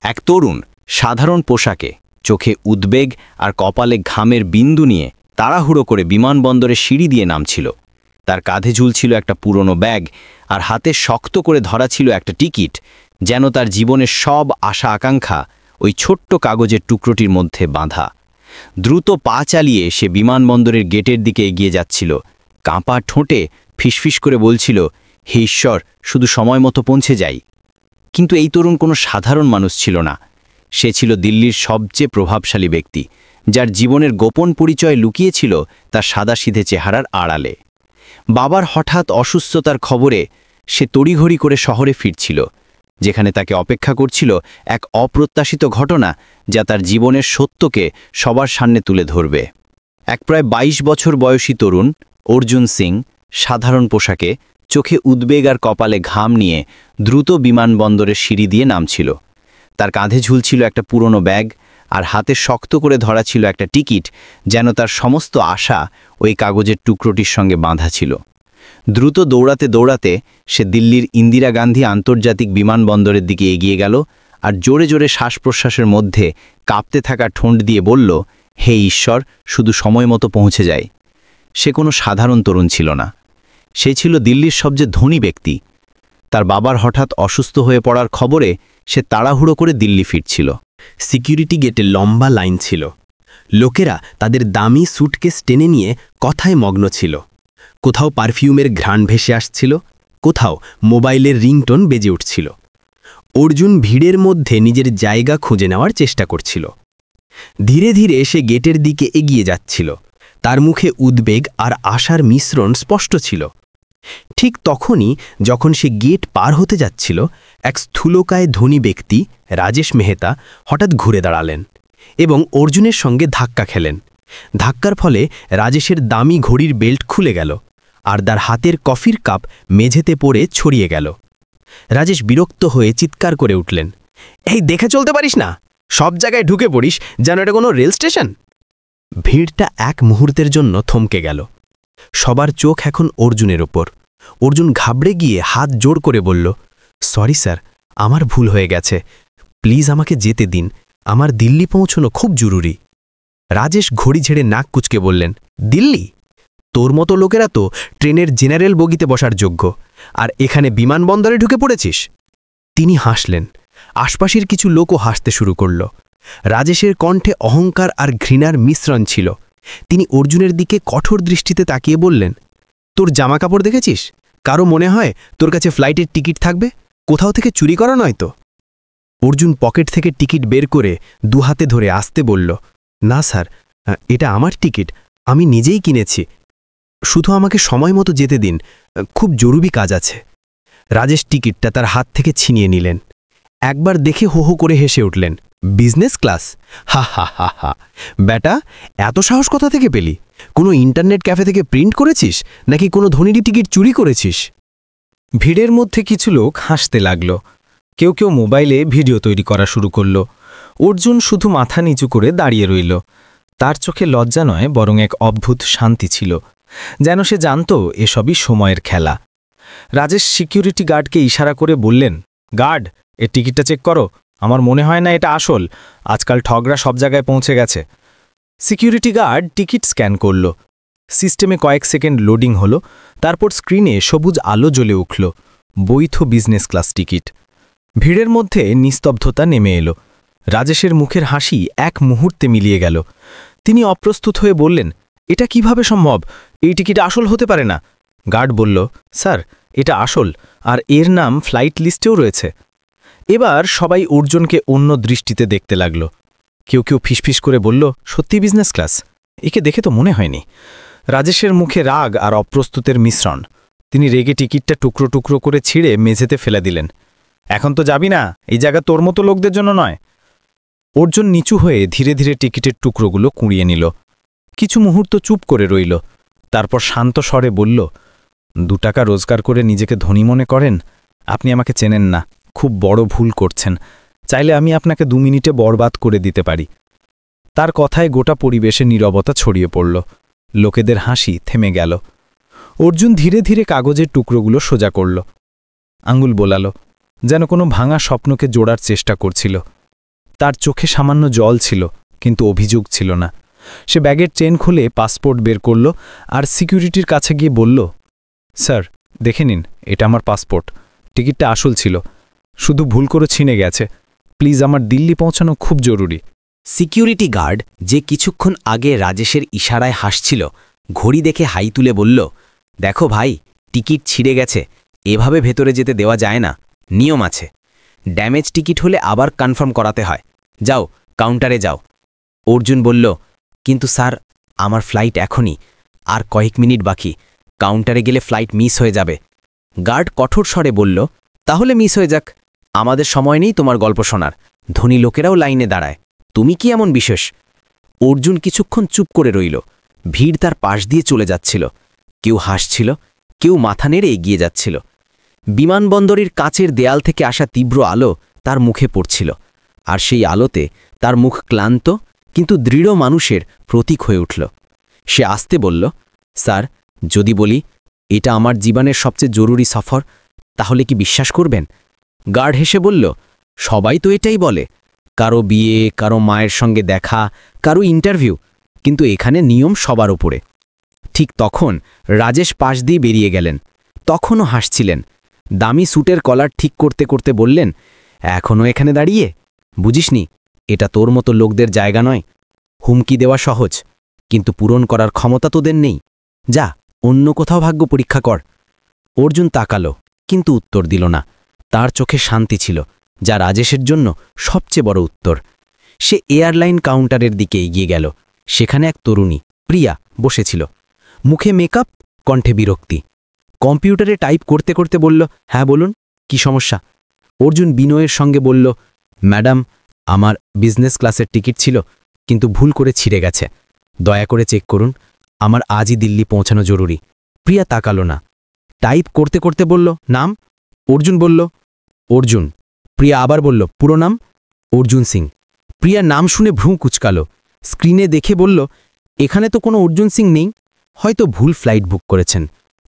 এক তরুণ সাধারণ পোশাকে, চোখে উদ্বেগ আর কপালে ঘামের বিন্দু নিয়ে তাড়াহুড়ো করে বিমানবন্দরে সিঁড়ি দিয়ে নামছিল। তার কাঁধে ঝুলছিল একটা পুরনো ব্যাগ, আর হাতে শক্ত করে ধরা ছিল একটা টিকিট, যেন তার জীবনের সব আশা আকাঙ্ক্ষা ওই ছোট্ট কাগজের টুকরোটির মধ্যে বাঁধা। দ্রুত পা চালিয়ে সে বিমানবন্দরের গেটের দিকে এগিয়ে যাচ্ছিল। কাঁপা ঠোঁটে ফিসফিস করে বলছিল, হে ঈশ্বর, শুধু সময় মতো পৌঁছে যাই। কিন্তু এই তরুণ কোনো সাধারণ মানুষ ছিল না। সে ছিল দিল্লির সবচেয়ে প্রভাবশালী ব্যক্তি, যার জীবনের গোপন পরিচয় লুকিয়েছিল তার সাদাসিধে চেহারার আড়ালে। বাবার হঠাৎ অসুস্থতার খবরে সে তড়িঘড়ি করে শহরে ফিরছিল, যেখানে তাকে অপেক্ষা করছিল এক অপ্রত্যাশিত ঘটনা, যা তার জীবনের সত্যকে সবার সামনে তুলে ধরবে। এক প্রায় ২২ বছর বয়সী তরুণ অর্জুন সিং সাধারণ পোশাকে, চোখে উদ্বেগ আর কপালে ঘাম নিয়ে দ্রুত বিমানবন্দরের সিঁড়ি দিয়ে নামছিল। তার কাঁধে ঝুলছিল একটা পুরনো ব্যাগ, আর হাতে শক্ত করে ধরা ছিল একটা টিকিট, যেন তার সমস্ত আশা ওই কাগজের টুকরোটির সঙ্গে বাঁধা ছিল। দ্রুত দৌড়াতে দৌড়াতে সে দিল্লির ইন্দিরা গান্ধী আন্তর্জাতিক বিমানবন্দরের দিকে এগিয়ে গেল, আর জোরে জোরে শ্বাস প্রশ্বাসের মধ্যে কাঁপতে থাকা ঠোঁট দিয়ে বলল, হে ঈশ্বর, শুধু সময় মতো পৌঁছে যায়। সে কোনো সাধারণ তরুণ ছিল না। সে ছিল দিল্লির সবচেয়ে ধনী ব্যক্তি। তার বাবার হঠাৎ অসুস্থ হয়ে পড়ার খবরে সে তাড়াহুড়ো করে দিল্লি ফিরছিল। সিকিউরিটি গেটে লম্বা লাইন ছিল। লোকেরা তাদের দামি স্যুটকেস টেনে নিয়ে কথায় মগ্ন ছিল। কোথাও পারফিউমের ঘ্রাণ ভেসে আসছিল, কোথাও মোবাইলের রিংটোন বেজে উঠছিল। অর্জুন ভিড়ের মধ্যে নিজের জায়গা খুঁজে নেওয়ার চেষ্টা করছিল। ধীরে ধীরে সে গেটের দিকে এগিয়ে যাচ্ছিল। তার মুখে উদ্বেগ আর আশার মিশ্রণ স্পষ্ট ছিল। ঠিক তখনই, যখন সে গেট পার হতে যাচ্ছিল, এক স্থূলকায় ধনী ব্যক্তি রাজেশ মেহতা হঠাৎ ঘুরে দাঁড়ালেন এবং অর্জুনের সঙ্গে ধাক্কা খেলেন। ধাক্কার ফলে রাজেশের দামি ঘড়ির বেল্ট খুলে গেল, আর তার হাতের কফির কাপ মেঝেতে পড়ে ছড়িয়ে গেল। রাজেশ বিরক্ত হয়ে চিৎকার করে উঠলেন, এই দেখে চলতে পারিস না? সব জায়গায় ঢুকে পড়িস যেন এটা কোনো রেল স্টেশন। ভিড়টা এক মুহূর্তের জন্য থমকে গেল। সবার চোখ এখন অর্জুনের ওপর। অর্জুন ঘাবড়ে গিয়ে হাত জোড় করে বলল, সরি স্যার, আমার ভুল হয়ে গেছে, প্লিজ আমাকে যেতে দিন, আমার দিল্লি পৌঁছানো খুব জরুরি। রাজেশ ঘড়ি ঝেড়ে নাক কুচকে বললেন, দিল্লি? তোর মতো লোকেরা তো ট্রেনের জেনারেল বগিতে বসার যোগ্য, আর এখানে বিমানবন্দরে ঢুকে পড়েছিস। তিনি হাসলেন। আশপাশের কিছু লোকও হাসতে শুরু করল। রাজেশের কণ্ঠে অহংকার আর ঘৃণার মিশ্রণ ছিল। তিনি অর্জুনের দিকে কঠোর দৃষ্টিতে তাকিয়ে বললেন, তোর জামাকাপড় দেখেছিস? কারো মনে হয় তোর কাছে ফ্লাইটের টিকিট থাকবে? কোথাও থেকে চুরি করা নয় তো? অর্জুন পকেট থেকে টিকিট বের করে দুহাতে ধরে আসতে বলল, না স্যার, এটা আমার টিকিট, আমি নিজেই কিনেছি, শুধু আমাকে সময় মতো যেতে দিন, খুব জরুরি কাজ আছে। রাজেশ টিকিটটা তার হাত থেকে ছিনিয়ে নিলেন। একবার দেখে হো হো করে হেসে উঠলেন, বিজনেস ক্লাস? হা হা হা হা, বেটা, এত সাহস কোথা থেকে পেলি? কোনো ইন্টারনেট ক্যাফে থেকে প্রিন্ট করেছিস, নাকি কোনো ধনীর টিকিট চুরি করেছিস? ভিড়ের মধ্যে কিছু লোক হাসতে লাগল। কেউ কেউ মোবাইলে ভিডিও তৈরি করা শুরু করল। অর্জুন শুধু মাথা নিচু করে দাঁড়িয়ে রইল। তার চোখে লজ্জা নয়, বরং এক অদ্ভুত শান্তি ছিল, যেন সে জানত এসবই সময়ের খেলা। রাজেশ সিকিউরিটি গার্ডকে ইশারা করে বললেন, গার্ড, এর টিকিটটা চেক করো, আমার মনে হয় না এটা আসল, আজকাল ঠগরা সব জায়গায় পৌঁছে গেছে। সিকিউরিটি গার্ড টিকিট স্ক্যান করল। সিস্টেমে কয়েক সেকেন্ড লোডিং হলো, তারপর স্ক্রিনে সবুজ আলো জ্বলে উঠল, বৈধ বিজনেস ক্লাস টিকিট। ভিড়ের মধ্যে নিস্তব্ধতা নেমে এলো। রাজেশের মুখের হাসি এক মুহূর্তে মিলিয়ে গেল। তিনি অপ্রস্তুত হয়ে বললেন, এটা কিভাবে সম্ভব? এই টিকিট আসল হতে পারে না। গার্ড বলল, স্যার, এটা আসল, আর এর নাম ফ্লাইট লিস্টেও রয়েছে। এবার সবাই অর্জুনকে অন্য দৃষ্টিতে দেখতে লাগল। কেউ কেউ ফিসফিস করে বলল, সত্যি বিজনেস ক্লাস? একে দেখে তো মনে হয়নি। রাজেশের মুখে রাগ আর অপ্রস্তুতের মিশ্রণ। তিনি রেগে টিকিটটা টুকরো টুকরো করে ছিঁড়ে মেঝেতে ফেলে দিলেন। এখন তো যাবি না, এই জায়গা তোর মতো লোকদের জন্য নয়। অর্জুন নিচু হয়ে ধীরে ধীরে টিকিটের টুকরোগুলো কুড়িয়ে নিল। কিছু মুহূর্ত চুপ করে রইল, তারপর শান্ত স্বরে বলল, 2 টাকা রোজগার করে নিজেকে ধনী মনে করেন? আপনি আমাকে চেনেন না, খুব বড় ভুল করছেন। চাইলে আমি আপনাকে 2 মিনিটে বরবাদ করে দিতে পারি। তার কথায় গোটা পরিবেশে নীরবতা ছড়িয়ে পড়ল। লোকেদের হাসি থেমে গেল। অর্জুন ধীরে ধীরে কাগজের টুকরোগুলো সোজা করল। আঙুল বোলালো, যেন কোনো ভাঙা স্বপ্নকে জোড়ার চেষ্টা করছিল। তার চোখে সামান্য জল ছিল, কিন্তু অভিযোগ ছিল না। সে ব্যাগের চেন খুলে পাসপোর্ট বের করল আর সিকিউরিটির কাছে গিয়ে বলল, স্যার দেখে নিন, এটা আমার পাসপোর্ট, টিকিটটা আসল ছিল, শুধু ভুল করে ছিনে গেছে, প্লিজ আমার দিল্লি পৌঁছানো খুব জরুরি। সিকিউরিটি গার্ড, যে কিছুক্ষণ আগে রাজেশের ইশারায় হাসছিল, ঘড়ি দেখে হাই তুলে বলল, দেখো ভাই, টিকিট ছিঁড়ে গেছে, এভাবে ভেতরে যেতে দেওয়া যায় না, নিয়ম আছে। ড্যামেজ টিকিট হলে আবার কনফার্ম করাতে হয়। যাও, কাউন্টারে যাও। অর্জুন বলল, কিন্তু স্যার, আমার ফ্লাইট এখনই, আর কয়েক মিনিট বাকি, কাউন্টারে গেলে ফ্লাইট মিস হয়ে যাবে। গার্ড কঠোর স্বরে বলল, তাহলে মিস হয়ে যাক, আমাদের সময় নেই তোমার গল্প শোনার, ধনী লোকেরাও লাইনে দাঁড়ায়, তুমি কি এমন বিশেষ? অর্জুন কিছুক্ষণ চুপ করে রইল। ভিড় তার পাশ দিয়ে চলে যাচ্ছিল, কেউ হাসছিল, কেউ মাথা নেড়ে এগিয়ে যাচ্ছিল। বিমানবন্দরের কাচের দেয়াল থেকে আসা তীব্র আলো তার মুখে পড়ছিল, আর সেই আলোতে তার মুখ ক্লান্ত কিন্তু দৃঢ় মানুষের প্রতীক হয়ে উঠল। সে আস্তে বলল, স্যার, যদি বলি এটা আমার জীবনের সবচেয়ে জরুরি সফর, তাহলে কি বিশ্বাস করবেন? গার্ড হেসে বলল, সবাই তো এটাই বলে, কারো বিয়ে, কারো মায়ের সঙ্গে দেখা, কারো ইন্টারভিউ, কিন্তু এখানে নিয়ম সবার উপরে। ঠিক তখন রাজেশ পাশ দিয়ে বেরিয়ে গেলেন। তখনও হাসছিলেন। দামি স্যুটের কলার ঠিক করতে করতে বললেন, এখনও এখানে দাঁড়িয়ে? বুঝিসনি, এটা তোর মতো লোকদের জায়গা নয়। হুমকি দেওয়া সহজ, কিন্তু পূরণ করার ক্ষমতা তোদের নেই। যা, অন্য কোথাও ভাগ্য পরীক্ষা কর। অর্জুন তাকালো, কিন্তু উত্তর দিল না। তার চোখে শান্তি ছিল, যা রাজেশের জন্য সবচেয়ে বড় উত্তর। সে এয়ারলাইন কাউন্টারের দিকে এগিয়ে গেল। সেখানে এক তরুণী, প্রিয়া, বসেছিল। মুখে মেকআপ, কণ্ঠে বিরক্তি। কম্পিউটারে টাইপ করতে করতে বলল, হ্যাঁ বলুন, কি সমস্যা? অর্জুন বিনয়ের সঙ্গে বলল, ম্যাডাম, আমার বিজনেস ক্লাসের টিকিট ছিল, কিন্তু ভুল করে ছিঁড়ে গেছে, দয়া করে চেক করুন, আমার আজই দিল্লি পৌঁছানো জরুরি। প্রিয়া তাকালো না। টাইপ করতে করতে বলল, নাম? অর্জুন বলল, অর্জুন। প্রিয়া আবার বলল, পুরো নাম? অর্জুন সিং। প্রিয়া নাম শুনে ভ্রু কুচকালো। স্ক্রিনে দেখে বলল, এখানে তো কোনো অর্জুন সিং নেই, হয়তো ভুল ফ্লাইট বুক করেছেন।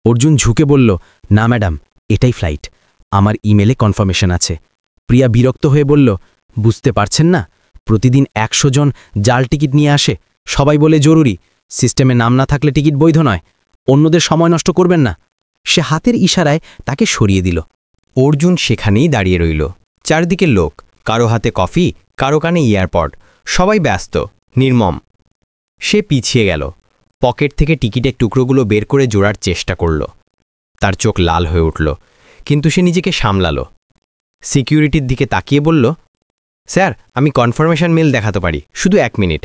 অর্জুন ঝুঁকে বলল, না ম্যাডাম, এটাই ফ্লাইট, আমার ইমেলে কনফার্মেশন আছে। প্রিয়া বিরক্ত হয়ে বলল, বুঝতে পারছেন না, প্রতিদিন ১০০ জন জাল টিকিট নিয়ে আসে, সবাই বলে জরুরি, সিস্টেমে নাম না থাকলে টিকিট বৈধ নয়, অন্যদের সময় নষ্ট করবেন না। সে হাতের ইশারায় তাকে সরিয়ে দিল। অর্জুন সেখানেই দাঁড়িয়ে রইল। চারদিকে লোক, কারো হাতে কফি, কারো কানে ইয়ারপড, সবাই ব্যস্ত, নির্মম। সে পিছিয়ে গেল, পকেট থেকে টিকিটের টুকরোগুলো বের করে জোড়ার চেষ্টা করল। তার চোখ লাল হয়ে উঠল, কিন্তু সে নিজেকে সামলাল। সিকিউরিটির দিকে তাকিয়ে বলল, স্যার, আমি কনফার্মেশন মেল দেখাতে পারি, শুধু 1 মিনিট।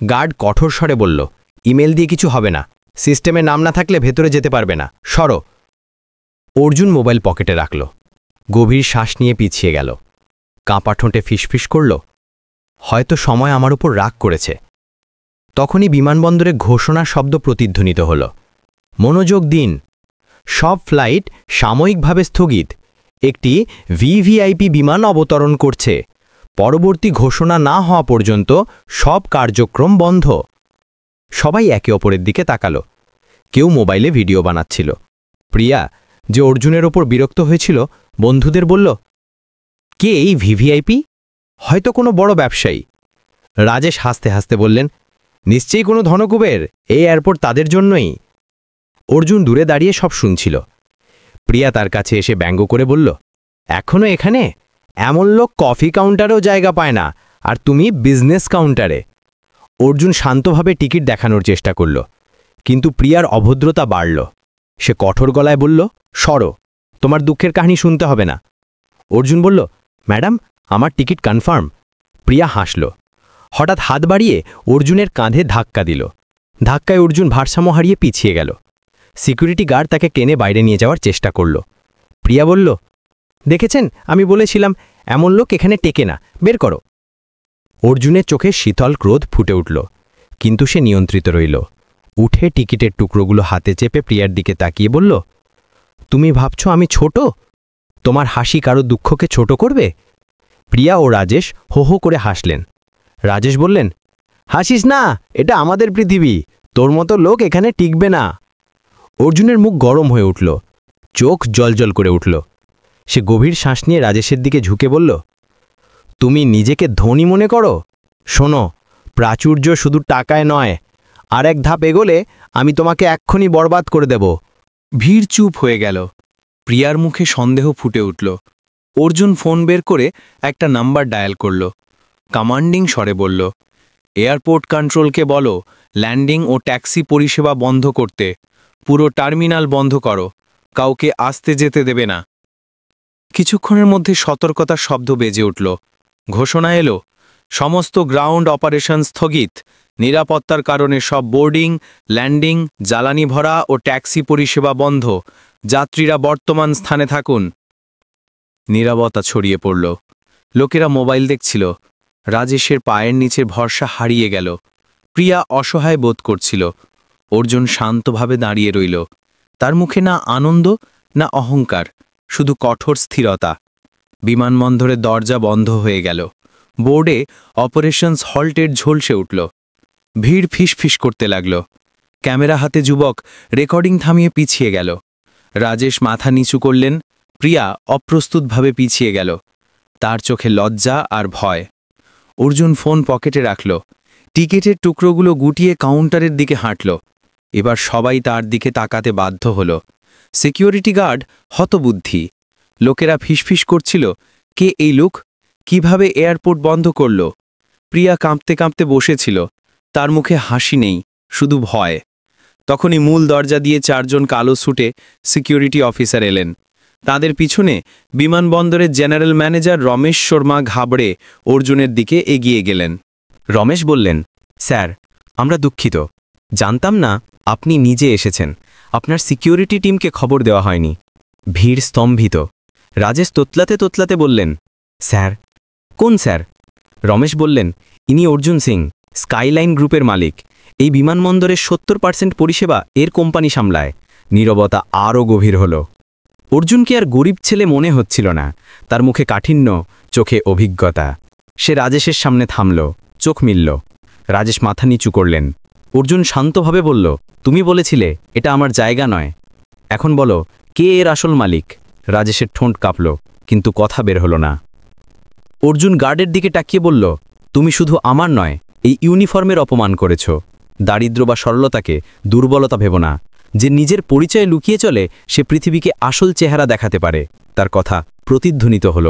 গার্ড কঠোর স্বরে বলল, ইমেল দিয়ে কিছু হবে না, সিস্টেমে নাম না থাকলে ভেতরে যেতে পারবে না, সরো। অর্জুন মোবাইল পকেটে রাখল, গভীর শ্বাস নিয়ে পিছিয়ে গেল। কাঁপা ঠোঁটে ফিসফিস করল, হয়তো সময় আমার উপর রাগ করেছে। তখনই বিমানবন্দরে ঘোষণার শব্দ প্রতিধ্বনিত হল, মনোযোগ দিন, সব ফ্লাইট সাময়িকভাবে স্থগিত, একটি ভিভিআইপি বিমান অবতরণ করছে, পরবর্তী ঘোষণা না হওয়া পর্যন্ত সব কার্যক্রম বন্ধ। সবাই একে অপরের দিকে তাকালো, কেউ মোবাইলে ভিডিও বানাচ্ছিল। প্রিয়া, যে অর্জুনের ওপর বিরক্ত হয়েছিল, বন্ধুদের বলল, কে এই ভিভিআইপি? হয়তো কোনো বড় ব্যবসায়ী। রাজেশ হাসতে হাসতে বললেন, নিশ্চয়ই কোনো ধনকুবের, এই এয়ারপোর্ট তাদের জন্যই। অর্জুন দূরে দাঁড়িয়ে সব শুনছিল। প্রিয়া তার কাছে এসে ব্যঙ্গ করে বলল, এখনো এখানে? এমন লোক কফি কাউন্টারেও জায়গা পায় না, আর তুমি বিজনেস কাউন্টারে। অর্জুন শান্তভাবে টিকিট দেখানোর চেষ্টা করল, কিন্তু প্রিয়ার অভদ্রতা বাড়ল। সে কঠোর গলায় বলল, সরো, তোমার দুঃখের কাহিনী শুনতে হবে না। অর্জুন বলল, ম্যাডাম, আমার টিকিট কনফার্ম। প্রিয়া হাসল। হঠাৎ হাত বাড়িয়ে অর্জুনের কাঁধে ধাক্কা দিল। ধাক্কায় অর্জুন ভারসাম্য হারিয়ে পিছিয়ে গেল। সিকিউরিটি গার্ড তাকে টেনে বাইরে নিয়ে যাওয়ার চেষ্টা করল। প্রিয়া বলল, দেখেছেন, আমি বলেছিলাম এমন লোক এখানে টেকে না, বের করো। অর্জুনের চোখে শীতল ক্রোধ ফুটে উঠল, কিন্তু সে নিয়ন্ত্রিত রইল। উঠে টিকিটের টুকরোগুলো হাতে চেপে প্রিয়ার দিকে তাকিয়ে বলল, তুমি ভাবছ আমি ছোট? তোমার হাসি কারো দুঃখকে ছোট করবে? প্রিয়া ও রাজেশ হো হো করে হাসলেন। রাজেশ বললেন, হাসিস না, এটা আমাদের পৃথিবী, তোর মতো লোক এখানে টিকবে না। অর্জুনের মুখ গরম হয়ে উঠল, চোখ জলজল করে উঠল। সে গভীর শ্বাস নিয়ে রাজেশের দিকে ঝুঁকে বলল, তুমি নিজেকে ধনী মনে করো? শোনো, প্রাচুর্য শুধু টাকায় নয়, আর এক ধাপ এগোলে আমি তোমাকে এক্ষুনি বরবাদ করে দেব। ভিড় চুপ হয়ে গেল। প্রিয়ার মুখে সন্দেহ ফুটে উঠল। অর্জুন ফোন বের করে একটা নাম্বার ডায়াল করল। কমান্ডিং স্বরে বলল, এয়ারপোর্ট কন্ট্রোলকে বলো ল্যান্ডিং ও ট্যাক্সি পরিষেবা বন্ধ করতে। পুরো টার্মিনাল বন্ধ করো, কাউকে আসতে যেতে দেবে না। কিছুক্ষণের মধ্যে সতর্কতার শব্দ বেজে উঠল। ঘোষণা এলো, সমস্ত গ্রাউন্ড অপারেশন স্থগিত। নিরাপত্তার কারণে সব বোর্ডিং, ল্যান্ডিং, জ্বালানি ভরা ও ট্যাক্সি পরিষেবা বন্ধ। যাত্রীরা বর্তমান স্থানে থাকুন। নীরবতা ছড়িয়ে পড়ল। লোকেরা মোবাইল দেখছিল। রাজেশের পায়ের নিচের ভরসা হারিয়ে গেল। প্রিয়া অসহায় বোধ করছিল। অর্জুন শান্তভাবে দাঁড়িয়ে রইল। তার মুখে না আনন্দ না অহংকার, শুধু কঠোর স্থিরতা। বিমানবন্দরের দরজা বন্ধ হয়ে গেল। বোর্ডে অপারেশনস হল্টেড ঝলসে উঠল। ভিড় ফিসফিস করতে লাগল। ক্যামেরা হাতে যুবক রেকর্ডিং থামিয়ে পিছিয়ে গেল। রাজেশ মাথা নিচু করলেন। প্রিয়া অপ্রস্তুতভাবে পিছিয়ে গেল। তার চোখে লজ্জা আর ভয়। অর্জুন ফোন পকেটে রাখল। টিকিটের টুকরোগুলো গুটিয়ে কাউন্টারের দিকে হাঁটল। এবার সবাই তার দিকে তাকাতে বাধ্য হল। সিকিউরিটি গার্ড হতবুদ্ধি। লোকেরা ফিসফিস করছিল, কে এই লোক? কিভাবে এয়ারপোর্ট বন্ধ করল? প্রিয়া কাঁপতে কাঁপতে বসেছিল। তার মুখে হাসি নেই, শুধু ভয়। তখনই মূল দরজা দিয়ে 4 জন কালো স্যুটে সিকিউরিটি অফিসার এলেন। তাদের পিছনে বিমানবন্দরের জেনারেল ম্যানেজার রমেশ শর্মা ঘাবড়ে অর্জুনের দিকে এগিয়ে গেলেন। রমেশ বললেন, স্যার, আমরা দুঃখিত, জানতাম না আপনি নিজে এসেছেন। আপনার সিকিউরিটি টিমকে খবর দেওয়া হয়নি। ভিড় স্তম্ভিত। রাজেশ তোতলাতে তোতলাতে বললেন, স্যার? কোন স্যার? রমেশ বললেন, ইনি অর্জুন সিং, স্কাইলাইন গ্রুপের মালিক। এই বিমানবন্দরের 70% পরিষেবা এর কোম্পানি সামলায়। নীরবতা আরও গভীর হল। অর্জুনকে আর গরিব ছেলে মনে হচ্ছিল না। তার মুখে কাঠিন্য, চোখে অভিজ্ঞতা। সে রাজেশের সামনে থামল, চোখ মিলল। রাজেশ মাথা নিচু করলেন। অর্জুন শান্তভাবে বলল, তুমি বলেছিলে এটা আমার জায়গা নয়। এখন বলো, কে এর আসল মালিক? রাজেশের ঠোঁট কাঁপল, কিন্তু কথা বের হল না। অর্জুন গার্ডের দিকে তাকিয়ে বলল, তুমি শুধু আমার নয়, এই ইউনিফর্মের অপমান করেছ। দারিদ্র বা সরলতাকে দুর্বলতা ভেব না। যে নিজের পরিচয় লুকিয়ে চলে, সে পৃথিবীকে আসল চেহারা দেখাতে পারে। তার কথা প্রতিধ্বনিত হল।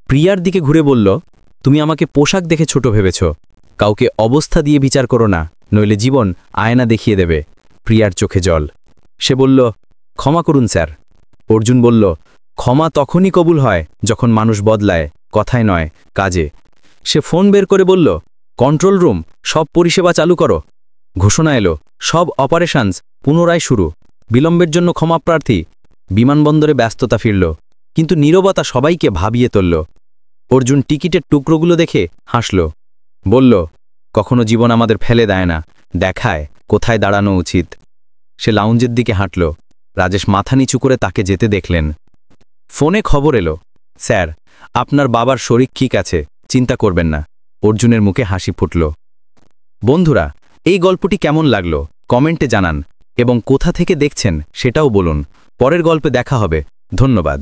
প্রিয়ার দিকে ঘুরে বলল, তুমি আমাকে পোশাক দেখে ছোট ভেবেছ। কাউকে অবস্থা দিয়ে বিচার করো না, নইলে জীবন আয়না দেখিয়ে দেবে। প্রিয়ার চোখে জল। সে বলল, ক্ষমা করুন স্যার। অর্জুন বলল, ক্ষমা তখনই কবুল হয় যখন মানুষ বদলায়, কথায় নয়, কাজে। সে ফোন বের করে বলল, কন্ট্রোল রুম, সব পরিষেবা চালু করো। ঘোষণা এলো, সব অপারেশনস পুনরায় শুরু। বিলম্বের জন্য ক্ষমা প্রার্থী। বিমানবন্দরে ব্যস্ততা ফিরল, কিন্তু নীরবতা সবাইকে ভাবিয়ে তুলল। অর্জুন টিকিটের টুকরোগুলো দেখে হাসল। বলল, কখনো জীবন আমাদের ফেলে দেয় না, দেখায় কোথায় দাঁড়ানো উচিত। সে লাউঞ্জের দিকে হাঁটল। রাজেশ মাথা নিচু করে তাকে যেতে দেখলেন। ফোনে খবর এলো, স্যার, আপনার বাবার শরীর ঠিক আছে, চিন্তা করবেন না। অর্জুনের মুখে হাসি ফুটল। বন্ধুরা, এই গল্পটি কেমন লাগলো কমেন্টে জানান, এবং কোথা থেকে দেখছেন সেটাও বলুন। পরের গল্পে দেখা হবে। ধন্যবাদ।